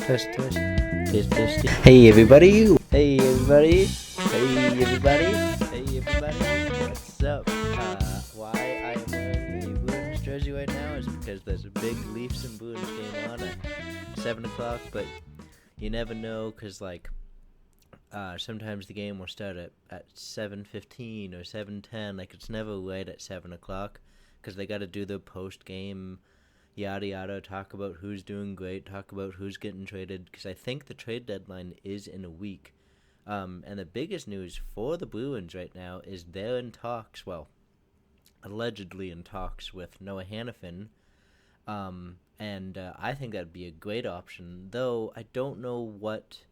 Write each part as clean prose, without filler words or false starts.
Test, test, test, test. Hey everybody! Hey everybody! Hey everybody! Hey everybody! What's up? Why I am wearing a Bruins jersey right now is because there's a big Leafs and Bruins game on at 7 o'clock, but you never know because, sometimes the game will start at 7:15 or 7:10. Like, it's never right at 7 o'clock because they got to do the post-game yada yada, talk about who's doing great, talk about who's getting traded, because I think the trade deadline is in a week. And the biggest news for the Bruins right now is they're in talks, well, allegedly in talks with Noah Hannafin. I think that'd be a great option, though I don't know what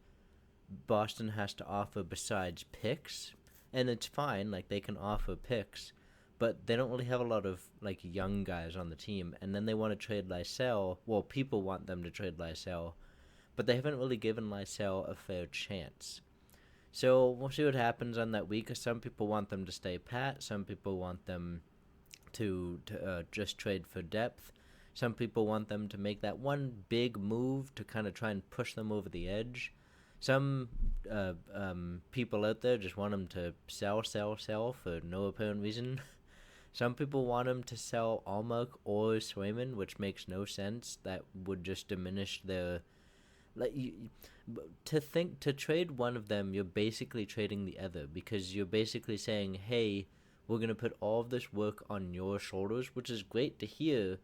Boston has to offer besides picks. And it's fine, like, they can offer picks, but they don't really have a lot of, like, young guys on the team. And then they want to trade Lysell. Well, people want them to trade Lysell, but they haven't really given Lysell a fair chance. So we'll see what happens on that week. Some people want them to stay pat. Some people want them to just trade for depth. Some people want them to make that one big move to kind of try and push them over the edge. Some people out there just want them to sell for no apparent reason. Some people want him to sell Almach or Swayman, which makes no sense. That would just diminish their... To trade one of them, you're basically trading the other, because you're basically saying, hey, we're going to put all of this work on your shoulders, which is great to hear,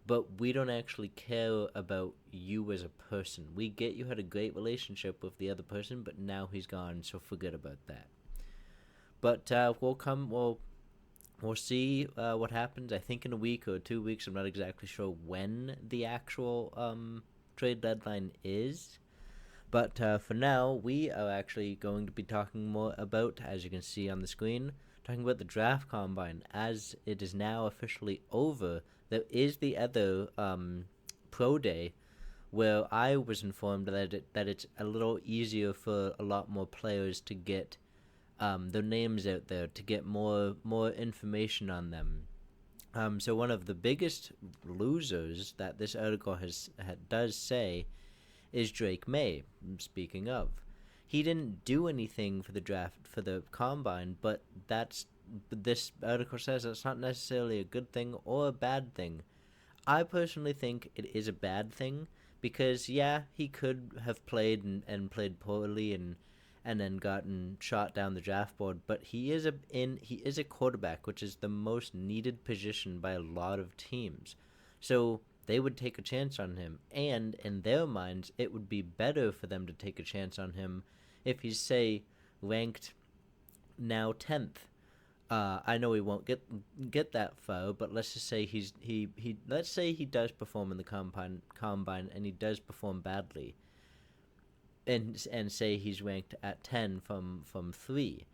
but we don't actually care about you as a person. We get you had a great relationship with the other person, but now he's gone, so forget about that. But we'll see what happens. I think in a week or 2 weeks. I'm not exactly sure when the actual trade deadline is. But for now, we are actually going to be talking more about, as you can see on the screen, talking about the draft combine. As it is now officially over, there is the other pro day, where I was informed that it's a little easier for a lot more players to get their names out there, to get more information on them. So one of the biggest losers that this article does say is Drake May. Speaking of, he didn't do anything for the draft, for the combine, but this article says that's not necessarily a good thing or a bad thing. I personally think it is a bad thing, because yeah, he could have played and played poorly and then gotten shot down the draft board, but he is a quarterback, which is the most needed position by a lot of teams. So they would take a chance on him, and in their minds, it would be better for them to take a chance on him if he's, say, ranked now 10th. I know he won't get that far, but let's just say let's say he does perform in the combine and he does perform badly. And say he's ranked at 10 from 3.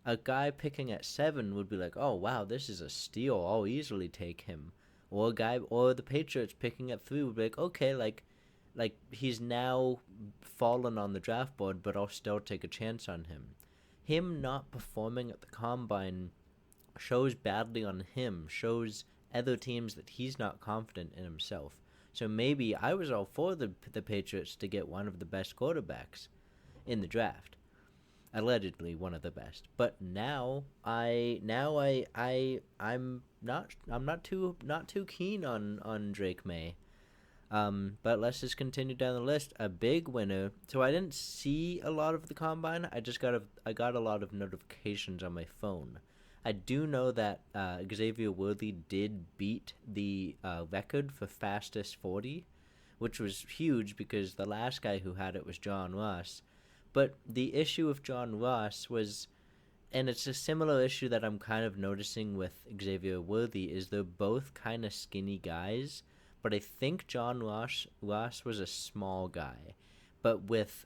A guy picking at 7 would be like, oh wow, this is a steal, I'll easily take him. Or the Patriots picking at 3 would be like, okay, like he's now fallen on the draft board, but I'll still take a chance on him. Him not performing at the combine shows badly on him, shows other teams that he's not confident in himself. So maybe I was all for the Patriots to get one of the best quarterbacks in the draft, allegedly one of the best. But I'm not too keen on Drake May. But let's just continue down the list. A big winner. So I didn't see a lot of the combine. I got a lot of notifications on my phone. I do know that Xavier Worthy did beat the record for fastest 40, which was huge because the last guy who had it was John Ross. But the issue with John Ross was, and it's a similar issue that I'm kind of noticing with Xavier Worthy, is they're both kind of skinny guys, but I think John Ross was a small guy. But with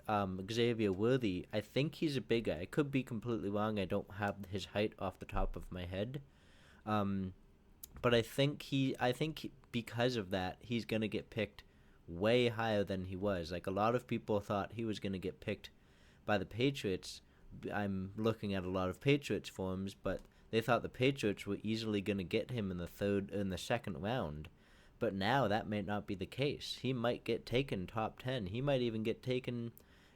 Xavier Worthy, I think he's a big guy. I could be completely wrong. I don't have his height off the top of my head. But I think because of that, he's going to get picked way higher than he was. Like, a lot of people thought he was going to get picked by the Patriots. I'm looking at a lot of Patriots forums, but they thought the Patriots were easily going to get him in the second round. But now that may not be the case. He might get taken top 10. He might even get taken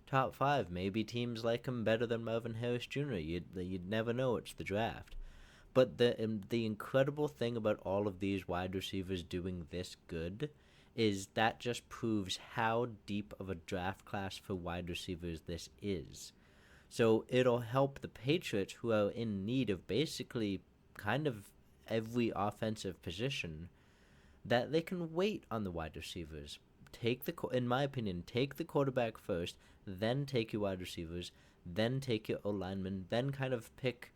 top 5. Maybe teams like him better than Marvin Harris Jr. You'd never know. It's the draft. But the incredible thing about all of these wide receivers doing this good is that just proves how deep of a draft class for wide receivers this is. So it'll help the Patriots, who are in need of basically kind of every offensive position, that they can wait on the wide receivers. In my opinion, take the quarterback first, then take your wide receivers, then take your O-linemen, then kind of pick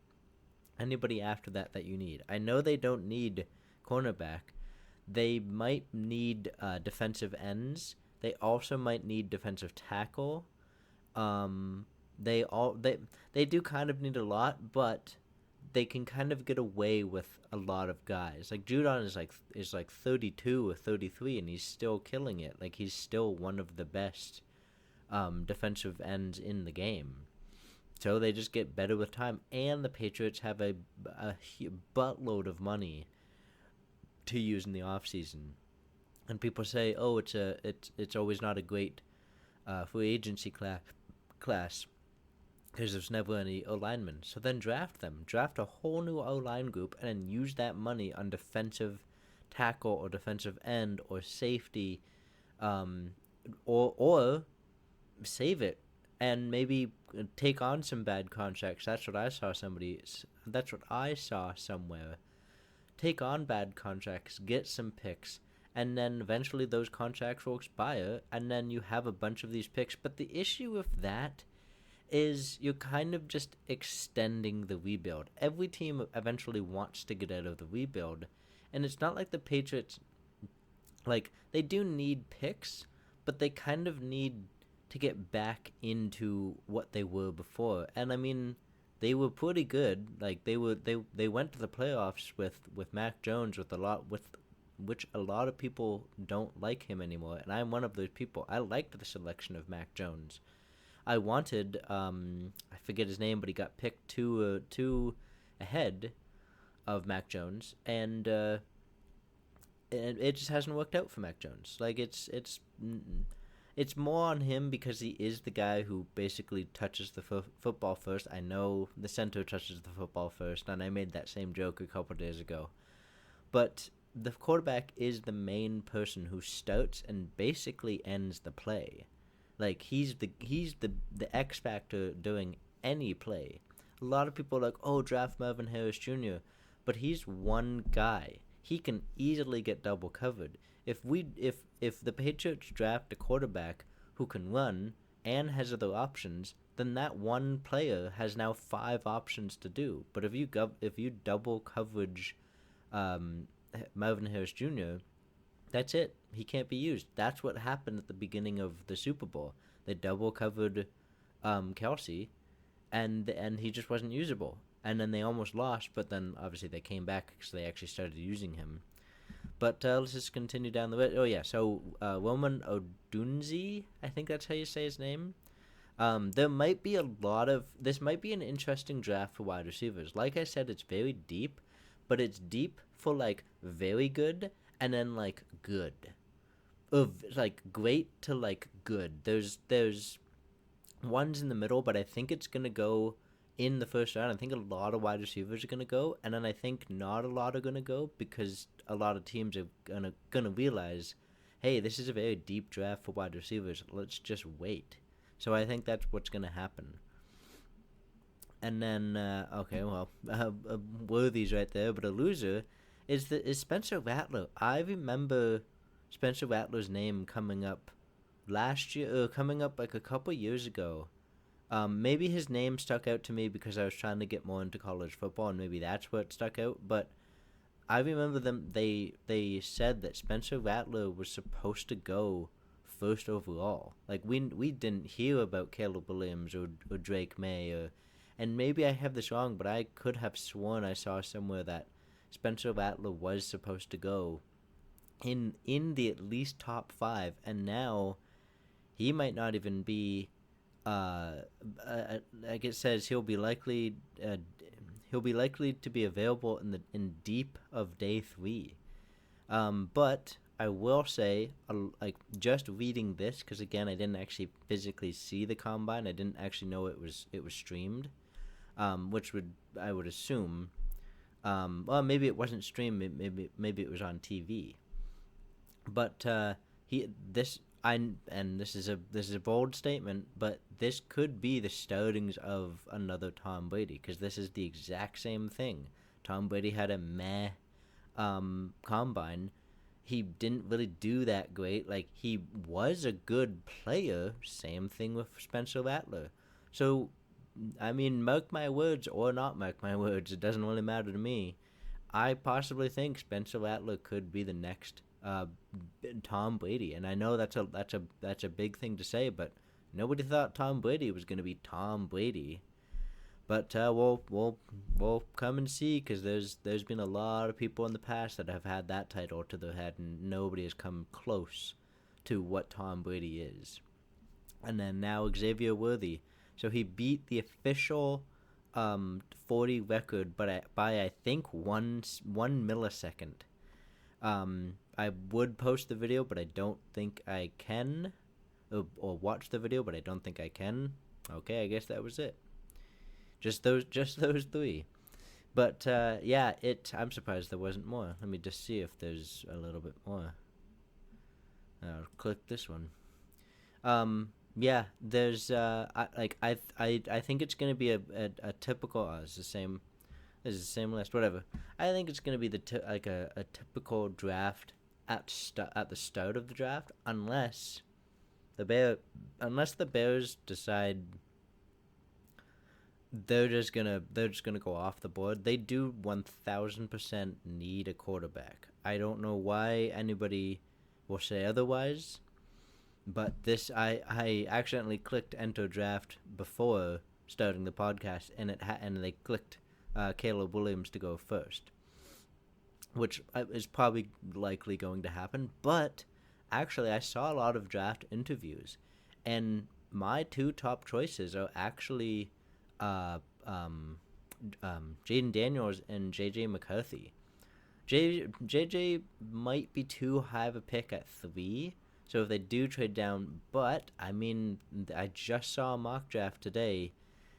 anybody after that you need. I know they don't need cornerback. They might need defensive ends. They also might need defensive tackle. They do kind of need a lot, but they can kind of get away with a lot of guys. Like Judon is like 32 or 33, and he's still killing it. Like he's still one of the best defensive ends in the game. So they just get better with time, and the Patriots have a buttload of money to use in the offseason. And people say, oh, it's always not a great free agency class because there's never any O-linemen. So then draft them. Draft a whole new O-line group and then use that money on defensive tackle or defensive end or safety, or save it and maybe take on some bad contracts. That's what I saw somewhere. Take on bad contracts, get some picks, and then eventually those contracts will expire, and then you have a bunch of these picks. But the issue with that is you're kind of just extending the rebuild. Every team eventually wants to get out of the rebuild, and it's not like the Patriots, like, they do need picks, but they kind of need to get back into what they were before. And I mean, they were pretty good. Like they went to the playoffs with Mac Jones which a lot of people don't like him anymore, and I'm one of those people. I liked the selection of Mac Jones. I wanted I forget his name, but he got picked two ahead of Mac Jones, and it just hasn't worked out for Mac Jones. Like it's more on him because he is the guy who basically touches the football first. I know the center touches the football first, and I made that same joke a couple days ago. But the quarterback is the main person who starts and basically ends the play. Like he's the X factor during any play. A lot of people are like, oh, draft Marvin Harris Jr., but he's one guy. He can easily get double covered. If the Patriots draft a quarterback who can run and has other options, then that one player has now 5 options to do. But if you double coverage Marvin Harris Jr., that's it. He can't be used. That's what happened at the beginning of the Super Bowl. They double covered Kelsey, and he just wasn't usable. And then they almost lost, but then obviously they came back because they actually started using him. But let's just continue down the way. Oh, yeah, so Roman Odunze, I think that's how you say his name. There might be this might be an interesting draft for wide receivers. Like I said, it's very deep, but it's deep for, like, very good and then, like, good. Of, like, great to, like, good. There's ones in the middle, but I think it's going to go in the first round. I think a lot of wide receivers are going to go, and then I think not a lot are going to go because a lot of teams are going to realize, hey, this is a very deep draft for wide receivers. Let's just wait. So I think that's what's going to happen. And then, worthy's right there, but a loser is Spencer Rattler. I remember Spencer Rattler's name coming up last year, or coming up like a couple years ago. Maybe his name stuck out to me because I was trying to get more into college football, and maybe that's what stuck out. But I remember they said that Spencer Rattler was supposed to go first overall. Like we didn't hear about Caleb Williams or Drake May, and maybe I have this wrong, but I could have sworn I saw somewhere that Spencer Rattler was supposed to go in the at least top 5, and now he might not even be. Like it says, he'll be likely to be available in deep of day 3. But I will say, like, just reading this, because again, I didn't actually physically see the combine. I didn't actually know it was streamed, which I would assume. Well, maybe it wasn't streamed. Maybe it was on TV. But he this I and this is a bold statement, but this could be the startings of another Tom Brady, because this is the exact same thing. Tom Brady had a meh combine. He didn't really do that great. Like, he was a good player. Same thing with Spencer Rattler. So, I mean, mark my words or not mark my words, it doesn't really matter to me. I possibly think Spencer Rattler could be the next Tom Brady, and I know that's a big thing to say, but nobody thought Tom Brady was going to be Tom Brady. But we'll come and see, because there's been a lot of people in the past that have had that title to their head, and nobody has come close to what Tom Brady is. And then now Xavier Worthy, so he beat the official 40 record, but by I think one millisecond. I would post the video, but I don't think I can, or watch the video, but I don't think I can. Okay, I guess that was it. Just those three. But yeah, I'm surprised there wasn't more. Let me just see if there's a little bit more. I'll click this one. Yeah, there's I think it's gonna be a typical. It's the same. This is the same list. Whatever. I think it's gonna be a typical draft at the start of the draft, unless the Bears decide they're just gonna go off the board. They do 1000% need a quarterback. I don't know why anybody will say otherwise, but I accidentally clicked enter draft before starting the podcast, and and they clicked Caleb Williams to go first, which is probably likely going to happen. But actually, I saw a lot of draft interviews, and my two top choices are actually Jaden Daniels and JJ McCarthy. JJ might be too high of a pick at 3, so if they do trade down, but I mean, I just saw a mock draft today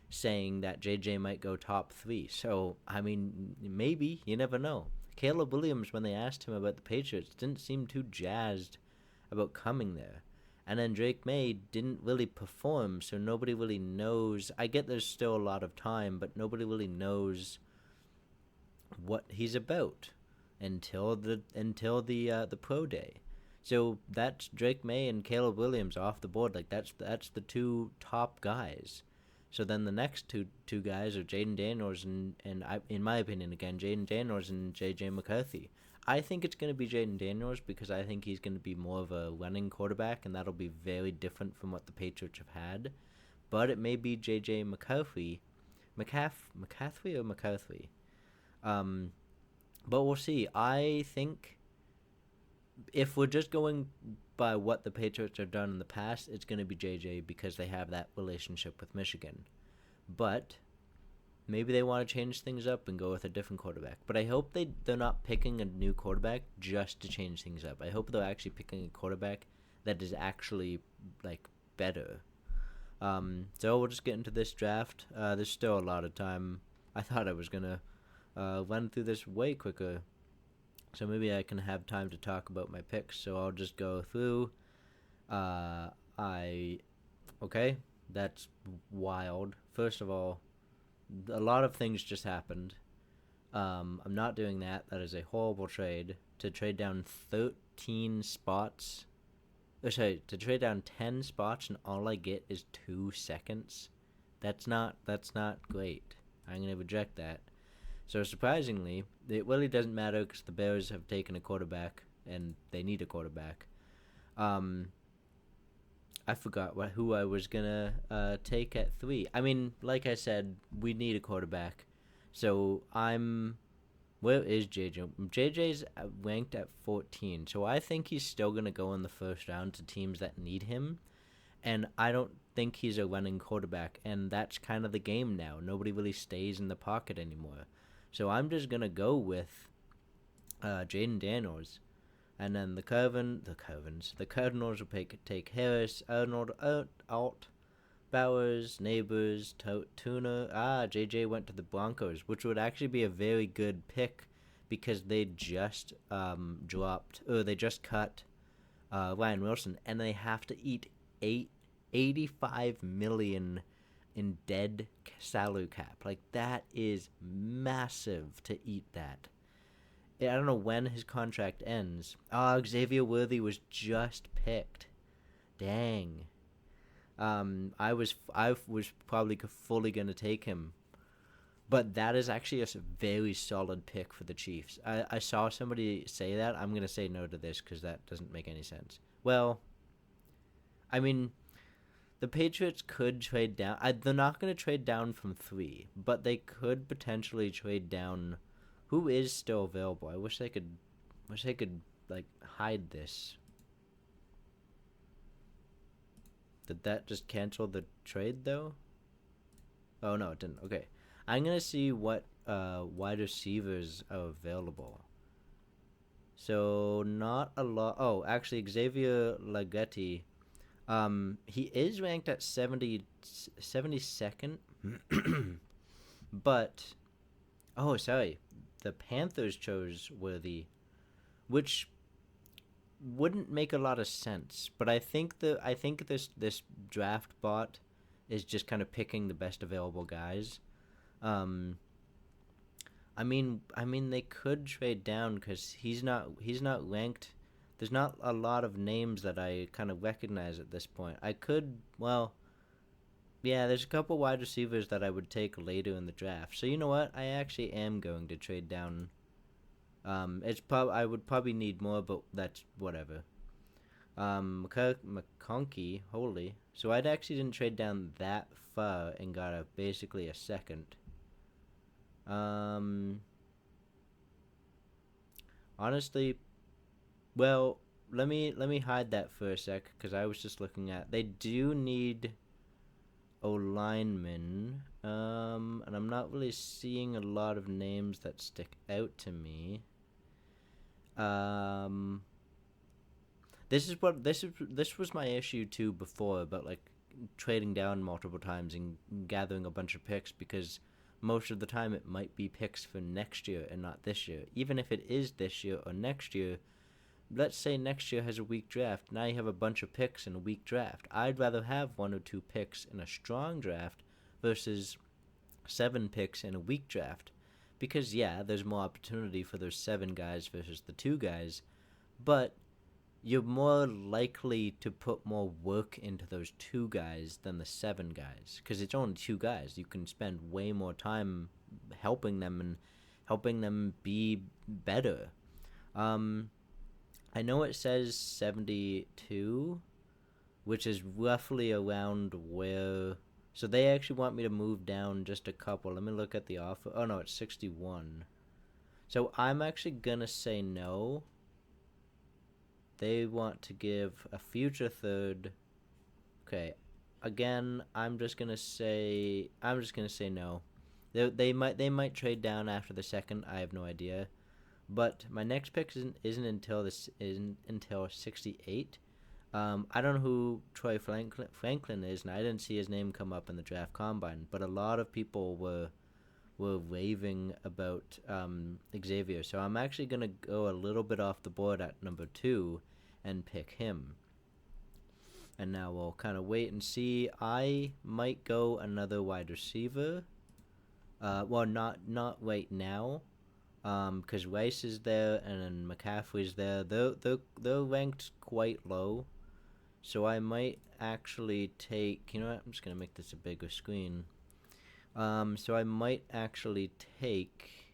saying that JJ might go top 3. So I mean, maybe, you never know. Caleb Williams, when they asked him about the Patriots, didn't seem too jazzed about coming there. And then Drake May didn't really perform, so nobody really knows. I get there's still a lot of time, but nobody really knows what he's about until the pro day. So that's Drake May and Caleb Williams off the board. Like, that's the two top guys. So then the next two guys are Jaden Daniels and in my opinion, again, Jaden Daniels and JJ McCarthy. I think it's going to be Jaden Daniels, because I think he's going to be more of a running quarterback, and that'll be very different from what the Patriots have had. But it may be JJ McCarthy. McCaffrey or McCarthy? But we'll see. I think if we're just going by what the Patriots have done in the past, it's going to be JJ, because they have that relationship with Michigan. But maybe they want to change things up and go with a different quarterback. But I hope they're not picking a new quarterback just to change things up. I hope they're actually picking a quarterback that is actually, like, better. So we'll just get into this draft. There's still a lot of time. I thought I was going to run through this way quicker, so maybe I can have time to talk about my picks. So I'll just go through. Okay, that's wild. First of all, a lot of things just happened. I'm not doing that. That is a horrible trade. To trade down 13 spots. Sorry, to trade down 10 spots and all I get is 2 seconds. That's not great. I'm going to reject that. So surprisingly, it really doesn't matter, because the Bears have taken a quarterback and they need a quarterback. I forgot who I was gonna take at 3. I mean, like I said, we need a quarterback. So where is JJ? JJ's ranked at 14. So I think he's still gonna go in the first round to teams that need him. And I don't think he's a running quarterback, and that's kind of the game now. Nobody really stays in the pocket anymore. So I'm just gonna go with Jaden Daniels. And then the Cardinals will take Harris, Arnold, Alt, Bowers, Neighbors, Tuna. JJ went to the Broncos, which would actually be a very good pick because they just they just cut Ryan Wilson, and they have to eat 85 million in dead salary cap. Like, that is massive to eat that. I don't know when his contract ends. Xavier Worthy was just picked. Dang. I was probably fully gonna take him, but that is actually a very solid pick for the Chiefs. I saw somebody say that. I'm gonna say no to this because that doesn't make any sense. Well, I mean, the Patriots could trade down. They're not gonna trade down from 3, but they could potentially trade down. Who is still available? I wish they could. Like, hide this. Did that just cancel the trade though? Oh no, it didn't. Okay, I'm gonna see what wide receivers are available. So not a lot. Oh, actually, Xavier Leggett. He is ranked at 72nd, but oh, sorry, the Panthers chose Worthy, which wouldn't make a lot of sense. But I think this draft bot is just kind of picking the best available guys. Um, I mean, they could trade down because he's not ranked. There's not a lot of names that I kind of recognize at this point. I could, well, yeah, there's a couple wide receivers that I would take later in the draft. So you know what? I actually am going to trade down. I would probably need more, but that's whatever. McConkey, holy. So I actually didn't trade down that far and got basically a second. Honestly, well, let me hide that for a sec because I was just looking at. They do need O linemen, and I'm not really seeing a lot of names that stick out to me. Um, this was my issue too before about like trading down multiple times and gathering a bunch of picks because most of the time it might be picks for next year and not this year. Even if it is this year or next year, let's say next year has a weak draft. Now you have a bunch of picks in a weak draft. I'd rather have 1 or 2 picks in a strong draft versus 7 picks in a weak draft. Because, yeah, there's more opportunity for those 7 guys versus the 2 guys, but you're more likely to put more work into those 2 guys than the 7 guys. Because it's only 2 guys. You can spend way more time helping them and helping them be better. I know it says 72, which is roughly around where. So they actually want me to move down just a couple. Let me look at the offer. Oh no, it's 61. So I'm actually gonna say no. They want to give a future third. Okay, again, I'm just gonna say no. They might trade down after the second. I have no idea. But my next pick isn't until 68. I don't know who Troy Franklin is, and I didn't see his name come up in the draft combine. But a lot of people were raving about Xavier, so I'm actually gonna go a little bit off the board at number 2 and pick him. And now we'll kind of wait and see. I might go another wide receiver. Well, not right now. Because Rice is there and then McCaffrey's there. They're ranked quite low, so I might actually take. You know what? I'm just gonna make this a bigger screen. So I might actually take.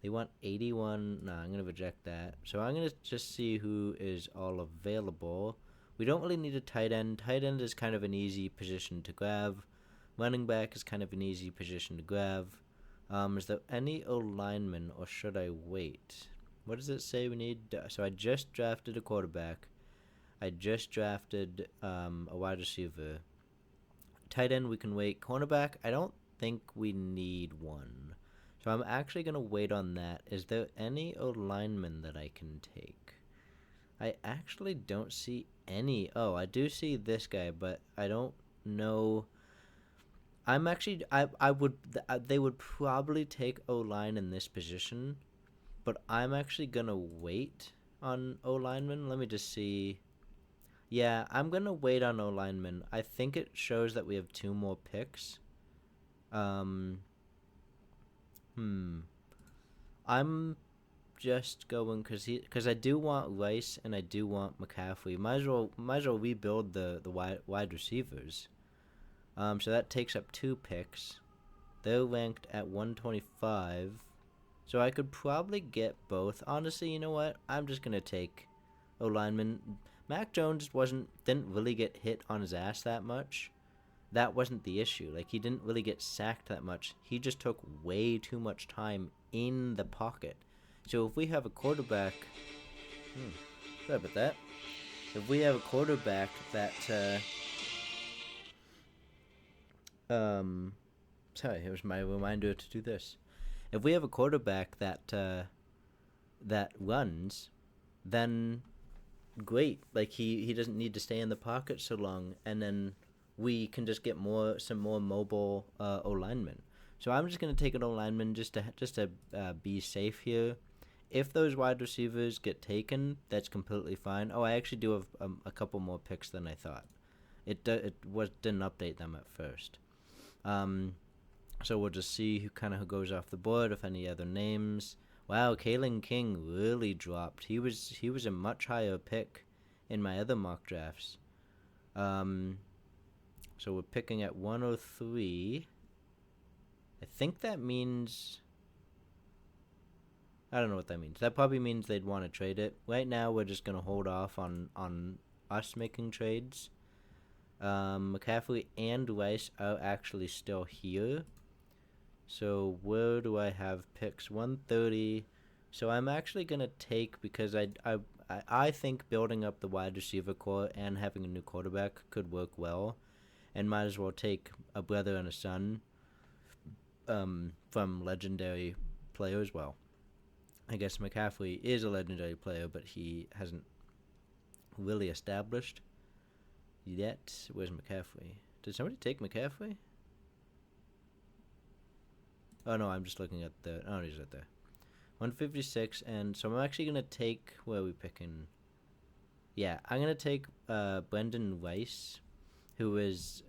They want 81. No, I'm gonna reject that. So I'm gonna just see who is all available. We don't really need a tight end. Tight end is kind of an easy position to grab. Running back is kind of an easy position to grab. Is there any O-lineman, or should I wait? What does it say we need? So I just drafted a quarterback. I just drafted a wide receiver. Tight end, we can wait. Cornerback, I don't think we need one. So I'm actually gonna wait on that. Is there any O lineman that I can take? I actually don't see any. Oh, I do see this guy, but I don't know. I'm actually I would they would probably take O line in this position, but I'm actually gonna wait on O lineman. Let me just see. Yeah, I'm gonna wait on O lineman. I think it shows that we have two more picks. Um, hmm. I'm just going because I do want Rice and I do want McCaffrey. Might as well rebuild the wide receivers. So that takes up two picks. They're ranked at 125. So I could probably get both. Honestly, you know what? I'm just gonna take O lineman. Mac Jones didn't really get hit on his ass that much. That wasn't the issue. Like, he didn't really get sacked that much. He just took way too much time in the pocket. So if we have a quarterback, sorry about that. If we have a quarterback that sorry, it was my reminder to do this. If we have a quarterback that runs, then great. Like, he doesn't need to stay in the pocket so long, and then we can just get some more mobile O linemen. So I'm just gonna take an O lineman just to be safe here. If those wide receivers get taken, that's completely fine. Oh, I actually do have a couple more picks than I thought. Didn't update them at first. So we'll just see who goes off the board. If any other names. Wow, Kalen King really dropped. He was a much higher pick in my other mock drafts. So we're picking at 103. I think that means, I don't know what that means. That probably means they'd want to trade it. Right now, we're just gonna hold off on us making trades. McCaffrey and Rice are actually still here. So where do I have picks? 130. So I'm actually gonna take, because I think building up the wide receiver core and having a new quarterback could work well, and might as well take a brother and a son from legendary players. Well, I guess McCaffrey is a legendary player, but he hasn't really established yet. Where's McCaffrey? Did somebody take McCaffrey? Oh no, I'm just looking at the. Oh, he's right there. 156, and so I'm actually gonna take. Where are we picking? Yeah, I'm gonna take Brendan Rice, who is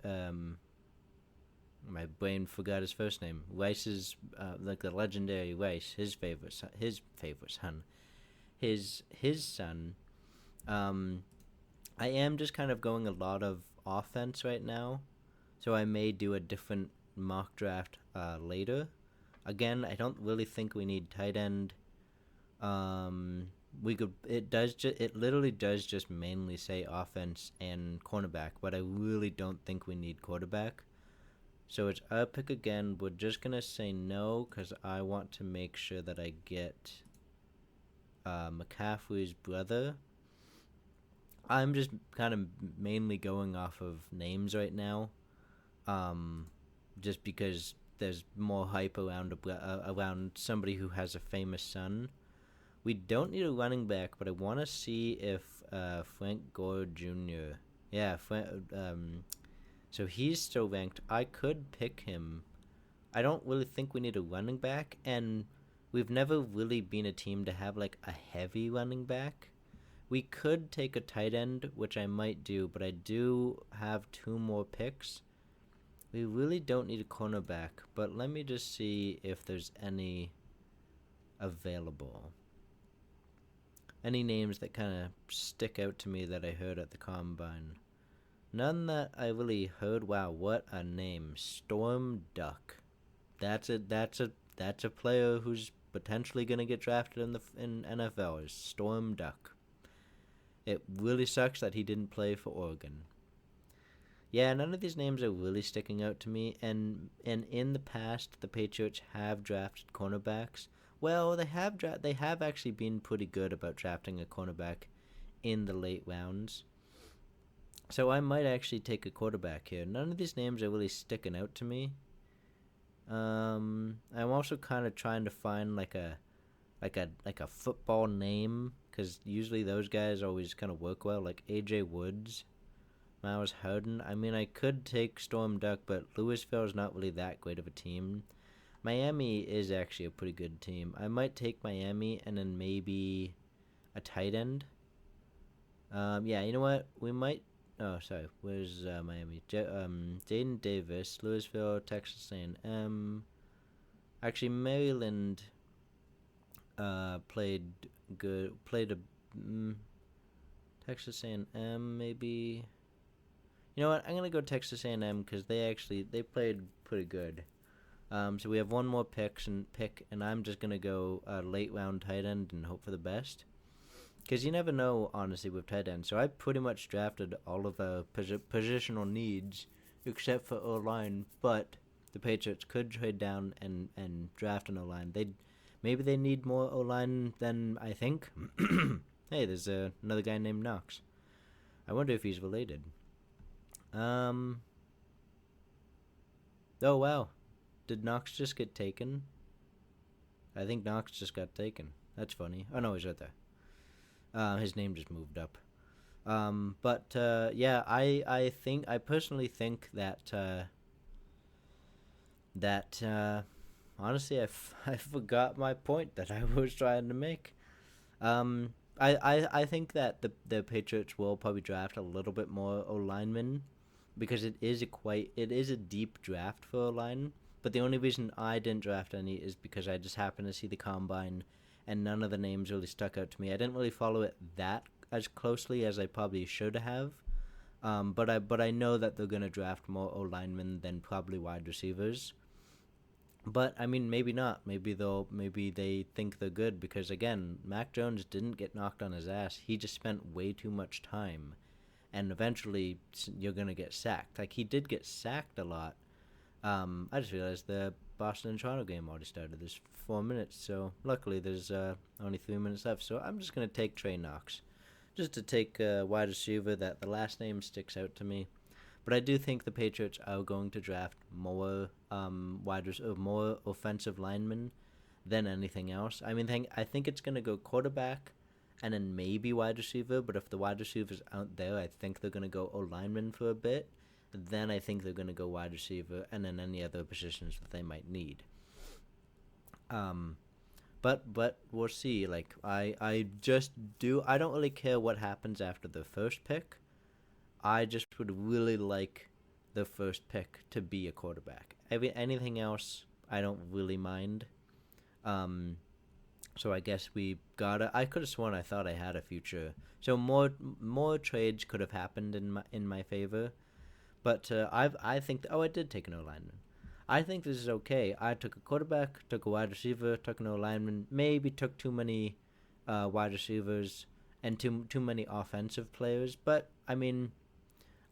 my brain forgot his first name. Rice is like the legendary Rice, his favorite son, his son. I am just kind of going a lot of offense right now, so I may do a different mock draft later. Again, I don't really think we need tight end. We could. It literally does just mainly say offense and cornerback, but I really don't think we need quarterback. So it's our pick again. We're just gonna say no because I want to make sure that I get McCaffrey's brother. I'm just kind of mainly going off of names right now, just because there's more hype around somebody who has a famous son. We don't need a running back, but I want to see if Frank Gore Jr. Yeah, so he's still ranked. I could pick him. I don't really think we need a running back, and we've never really been a team to have like a heavy running back. We could take a tight end, which I might do, but I do have two more picks. We really don't need a cornerback, but let me just see if there's any available. Any names that kind of stick out to me that I heard at the combine? None that I really heard. Wow, what a name. Storm Duck. That's a player who's potentially going to get drafted in NFL, is Storm Duck. It really sucks that he didn't play for Oregon. Yeah, none of these names are really sticking out to me, and in the past, the Patriots have drafted cornerbacks. Well, they have actually been pretty good about drafting a cornerback in the late rounds. So I might actually take a quarterback here. None of these names are really sticking out to me. I'm also kind of trying to find like a football name, because usually those guys always kind of work well, like AJ Woods, Miles Howden. I mean, I could take Storm Duck, but Louisville's not really that great of a team. Miami is actually a pretty good team. I might take Miami and then maybe a tight end. Yeah, you know what? We might. Oh, sorry. Where's Miami? Jaden Davis, Louisville, Texas A&M. Actually, Maryland played good. Played a Texas A&M maybe. You know what? I'm gonna go Texas A&M because they played pretty good. So we have one more pick, and I'm just gonna go late round tight end and hope for the best. Because you never know, honestly, with tight ends. So I pretty much drafted all of the positional needs except for O-line, but the Patriots could trade down and draft an O-line. Maybe they need more O-line than I think. Hey, there's another guy named Knox. I wonder if he's related. Oh, wow. Did Knox just get taken? I think Knox just got taken. That's funny. Oh, no, he's right there. His name just moved up. But yeah, I personally think that honestly, I forgot my point that I was trying to make. I think that the Patriots will probably draft a little bit more O linemen, because it is a deep draft for O line. But the only reason I didn't draft any is because I just happened to see the combine, and none of the names really stuck out to me. I didn't really follow it that as closely as I probably should have. But I know that they're gonna draft more O linemen than probably wide receivers. But I mean, maybe not. Maybe they think they're good, because again, Mac Jones didn't get knocked on his ass. He just spent way too much time, and eventually you're gonna get sacked. Like, he did get sacked a lot. I just realized the Boston and Toronto game already started. There's 4 minutes, so luckily there's only 3 minutes left. So I'm just gonna take Trey Knox, just to take a wide receiver that the last name sticks out to me. But I do think the Patriots are going to draft more more offensive linemen than anything else. I mean, I think it's going to go quarterback and then maybe wide receiver. But if the wide receivers aren't there, I think they're going to go O lineman for a bit. Then I think they're going to go wide receiver and then any other positions that they might need. But we'll see. Like, I don't really care what happens after the first pick. I just would really like the first pick to be a quarterback. Anything else, I don't really mind. So I guess we gotta. I could have sworn I thought I had a future. So more trades could have happened in my favor. But I think I did take an O lineman. I think this is okay. I took a quarterback, took a wide receiver, took an O lineman. Maybe took too many wide receivers and too many offensive players. But I mean,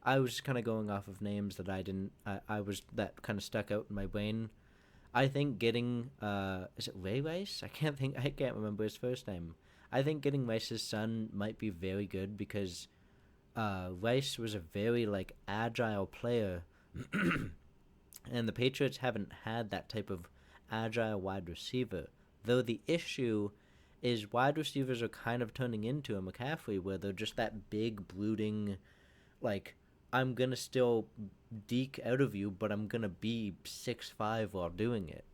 I was kind of going off of names that that kind of stuck out in my brain. I think getting is it Ray Rice? I can't remember his first name. I think getting Rice's son might be very good, because Rice was a very like agile player, and the Patriots haven't had that type of agile wide receiver. Though the issue is wide receivers are kind of turning into a McCaffrey, where they're just that big brooding, like, I'm gonna still deke out of you, but I'm gonna be 6'5" while doing it.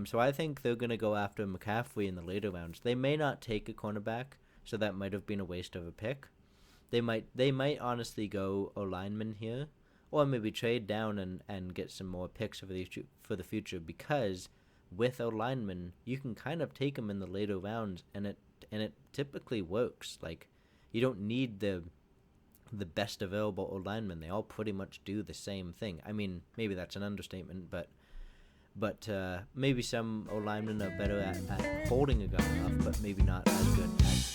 So I think they're gonna go after McCaffrey in the later rounds. They may not take a cornerback, so that might have been a waste of a pick. They might honestly go O lineman here, or maybe trade down and get some more picks for the future, because with O lineman you can kind of take them in the later rounds, and it typically works. Like, you don't need the best available O linemen. They all pretty much do the same thing. I mean, maybe that's an understatement, but maybe some O linemen are better at holding a guy off, but maybe not as good at